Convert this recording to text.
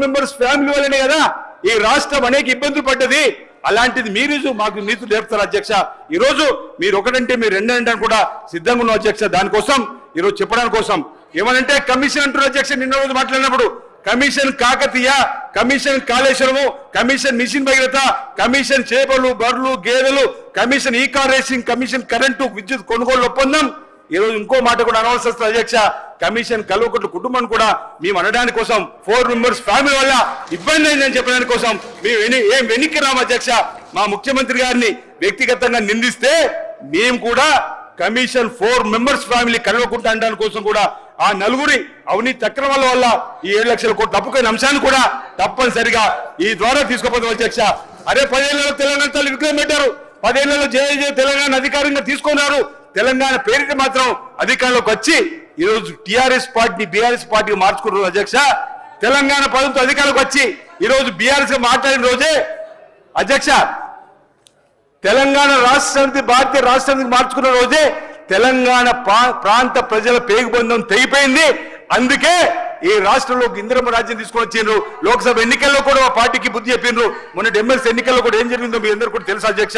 Members family వల్లనే కదా ఈ రాష్ట్రం అనేక ఇబ్బందులు పడ్డది. అలాంటిది మీరు మాకు నీతులు నేర్పుతారు అధ్యక్ష. ఈ రోజు మీరు ఒకటంటే మీరు రెండంటే కూడా సిద్ధంగా ఉన్న అధ్యక్ష. దానికోసం ఈరోజు చెప్పడానికి కోసం ఏమనంటే కమిషన్ అంటున్నారు అధ్యక్ష. నిన్న రోజు మాట్లాడినప్పుడు commission Kakatiya, commission Kaleshwaram, commission mission Bhagiratha, commission చేపలు బర్రెలు గేదెలు, కమిషన్ ఈ కార్ రేసింగ్, కమిషన్ కరెంటు విద్యుత్ కొనుగోలు ఒప్పందం. ఈ రోజు ఇంకో మాట కూడా అనవలసి వస్తుంది అధ్యక్ష. కమిషన్ కల్వకుట్ల కుటుంబం కూడా మేము అనడానికి కోసం 4 మెంబర్స్ ఫ్యామిలీ వల్ల ఇబ్బంది అయిందని చెప్పడానికి కోసం మేము ఏం వెనక్కి రాము అధ్యక్ష. మా ముఖ్యమంత్రి గారిని వ్యక్తిగతంగా నిందిస్తే మేము కూడా కమిషన్ 4 మెంబర్స్ ఫ్యామిలీ కల్వకుంట అనడానికి కోసం కూడా ఆ నలుగురి అవినీతి అక్రమాల వల్ల ఈ 7 లక్షల కోట్లు తప్పుకునే అంశాన్ని కూడా తప్పనిసరిగా ఈ ద్వారా తీసుకుపోతాం అధ్యక్ష. అరే 10 ఏళ్లలో తెలంగాణ తల్లి విగ్రహం పెట్టారు, 10 ఏళ్లలో జయ తెలంగాణ అధికారంగా తీసుకున్నారు. తెలంగాణ పేరిట మాత్రం అధికారంలోకి వచ్చి ఈ రోజు టిఆర్ఎస్ పార్టీ బీఆర్ఎస్ పార్టీ మార్చుకున్నారు అధ్యక్ష. తెలంగాణ ప్రభుత్వం అధికారంలోకి వచ్చి ఈ రోజు బీఆర్ఎస్ మాట్లాడిన రోజే అధ్యక్ష తెలంగాణ రాష్ట్ర సమితి భారతీయ రాష్ట్ర సమితికి మార్చుకున్న రోజే తెలంగాణ ప్రాంత ప్రజల పేగుబంధం తెగిపోయింది. అందుకే ఈ రాష్ట్రంలోకి ఇందిరమ్మ రాజ్యం తీసుకొని వచ్చిండ్రు. లోక్సభ ఎన్నికల్లో కూడా పార్టీకి బుద్ధి చెప్పిండ్రు. మొన్న ఎమ్మెల్సీ ఎన్నికల్లో కూడా ఏం జరిగిందో మీ అందరూ కూడా తెలుసు అధ్యక్ష.